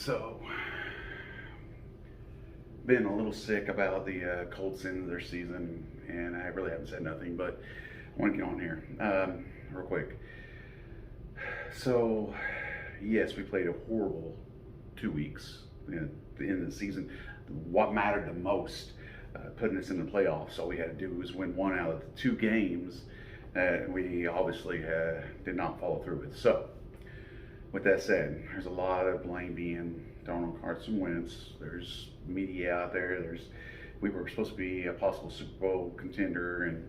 So, been a little sick about the Colts end of their season, and I really haven't said nothing, but I want to get on here real quick. So, yes, we played a horrible 2 weeks at the end of the season. What mattered the most, putting us in the playoffs, all we had to do was win one out of the two games that we obviously did not follow through with. So, with that said, there's a lot of blame being thrown on Carson Wentz. There's media out there. We were supposed to be a possible Super Bowl contender, and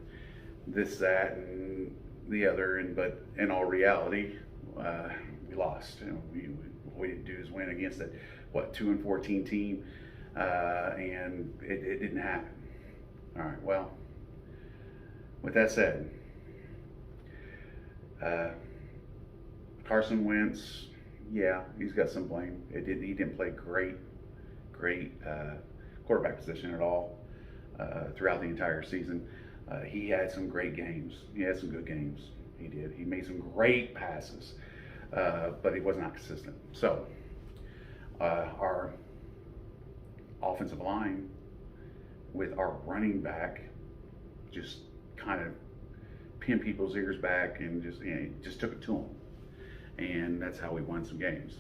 this, that, and the other. But in all reality, we lost. What we didn't do is win against that 2-14 team, and it didn't happen. All right. Well, with that said, Carson Wentz, yeah, he's got some blame. He didn't play great quarterback position at all throughout the entire season. He had some great games. He had some good games. He did. He made some great passes, but he was not consistent. So our offensive line with our running back just kind of pinned people's ears back and just took it to them. And that's how we won some games.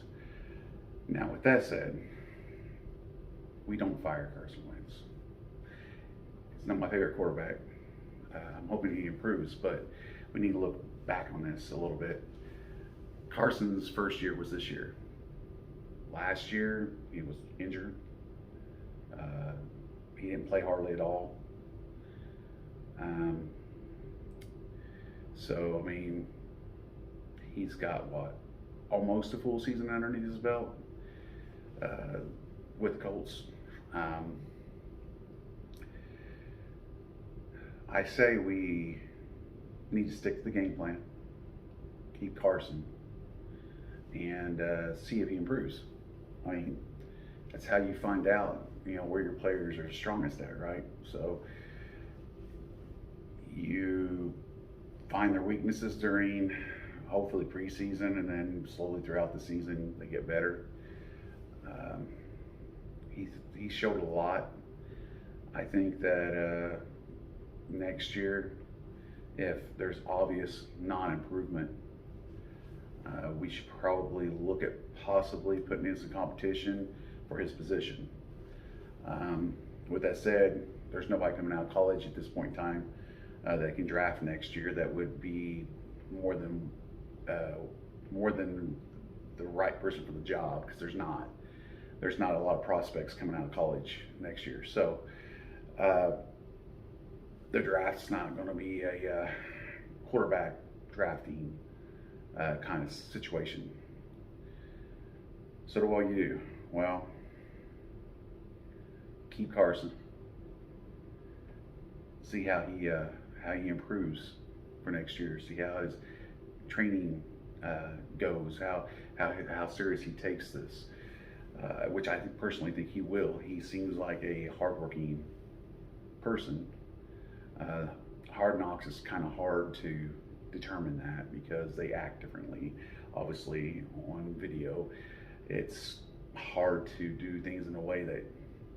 Now, with that said, we don't fire Carson Wentz. He's not my favorite quarterback. I'm hoping he improves, but we need to look back on this a little bit. Carson's first year was this year. Last year, he was injured. He didn't play hardly at all. So, I mean, he's got almost a full season underneath his belt with the Colts. I say we need to stick to the game plan, keep Carson, and see if he improves. I mean, that's how you find out, where your players are strongest at, right? So you find their weaknesses during hopefully preseason, and then slowly throughout the season they get better. He showed a lot. I think that next year, if there's obvious non-improvement, we should probably look at possibly putting in some competition for his position. With that said, there's nobody coming out of college at this point in time that can draft next year that would be more than the right person for the job, because there's not a lot of prospects coming out of college next year. So the draft's not going to be a quarterback drafting kind of situation. So what do you do? Well, keep Carson. See how he improves for next year. See how his training goes. How serious he takes this, which I personally think he will. He seems like a hardworking person. Hard Knocks is kind of hard to determine that because they act differently. Obviously, on video, it's hard to do things in a way that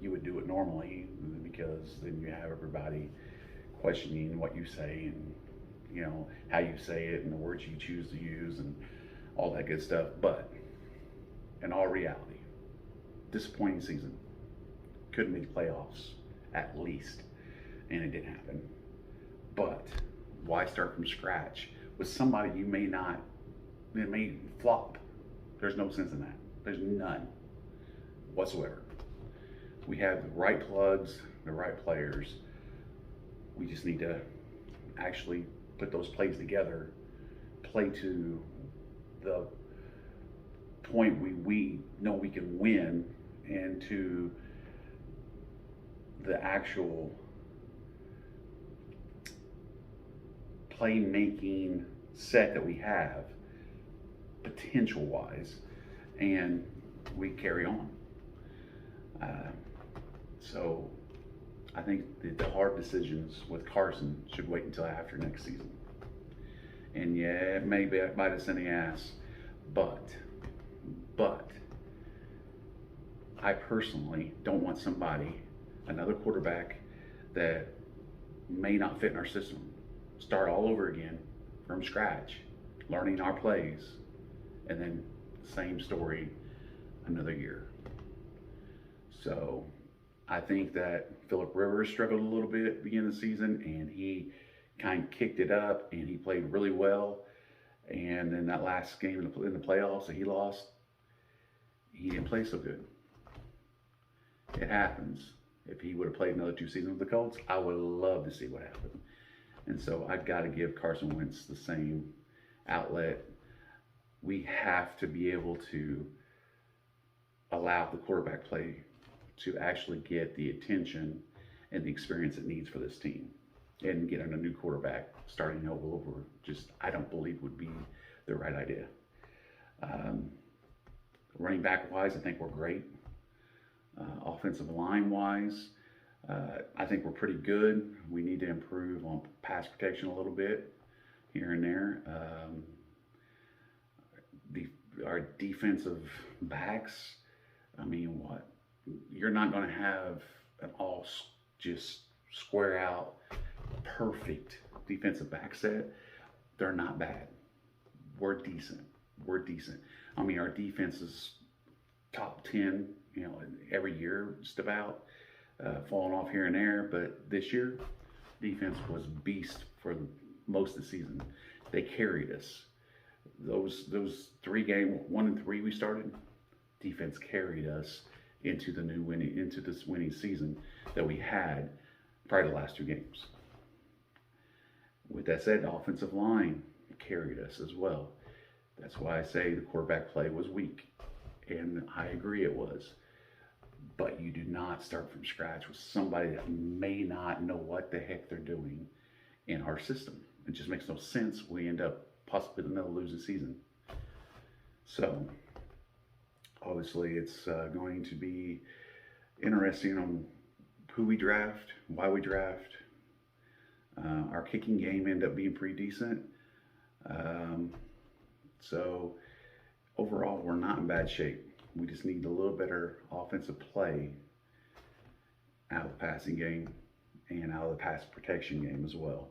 you would do it normally, because then you have everybody questioning what you say and how you say it and the words you choose to use and all that good stuff. But in all reality, disappointing season. Couldn't make playoffs at least, and it didn't happen. But why start from scratch with somebody you may flop? There's no sense in that. There's none whatsoever. We have the right plugs, the right players. We just need to actually put those plays together, play to the point we know we can win, and to the actual playmaking set that we have, potential wise, and we carry on. So I think the hard decisions with Carson should wait until after next season. And yeah, it may bite us in the ass, but I personally don't want another quarterback that may not fit in our system, start all over again from scratch, learning our plays, and then same story another year. So I think that Philip Rivers struggled a little bit at the beginning of the season, and he kind of kicked it up, and he played really well. And then that last game in the playoffs that he lost, he didn't play so good. It happens. If he would have played another 2 seasons with the Colts, I would love to see what happened. And so I've got to give Carson Wentz the same outlet. We have to be able to allow the quarterback play to actually get the attention and the experience it needs for this team. And getting a new quarterback starting over, I don't believe would be the right idea. Running back wise, I think we're great. Offensive line wise, I think we're pretty good. We need to improve on pass protection a little bit here and there. Our defensive backs, I mean, you're not going to have an all just square out perfect defensive back set. They're not bad. We're decent. I mean, our defense is top 10, every year, just about, falling off here and there. But this year, defense was beast for most of the season. They carried us. Those 3 games, 1 and 3 we started, defense carried us into this winning season that we had prior to the last 2 games. With that said, the offensive line carried us as well. That's why I say the quarterback play was weak. And I agree it was. But you do not start from scratch with somebody that may not know what the heck they're doing in our system. It just makes no sense. We end up possibly in another losing season. So, obviously, it's going to be interesting on who we draft, why we draft. Our kicking game ended up being pretty decent. So overall, we're not in bad shape. We just need a little better offensive play out of the passing game and out of the pass protection game as well.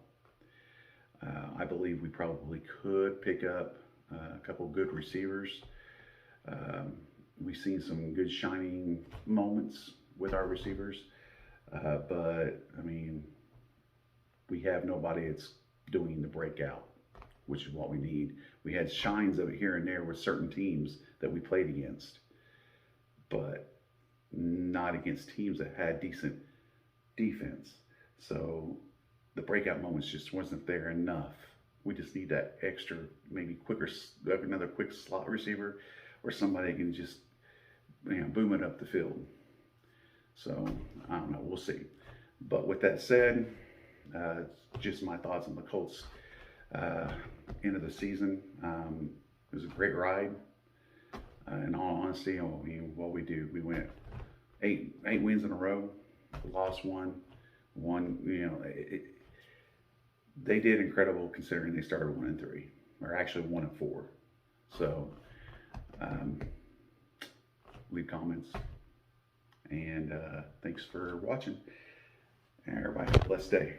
I believe we probably could pick up a couple good receivers. We've seen some good shining moments with our receivers, but I mean, we have nobody that's doing the breakout, which is what we need. We had shines of it here and there with certain teams that we played against, but not against teams that had decent defense. So the breakout moments just wasn't there enough. We just need that extra, maybe quicker, another quick slot receiver, or somebody can just boom it up the field. So I don't know, we'll see. But with that said, just my thoughts on the Colts end of the season. It was a great ride. In all honesty, what we do, we went eight wins in a row, lost one. They did incredible considering they started 1 and 3, or actually 1 and 4. So leave comments, and thanks for watching. Everybody have a blessed day.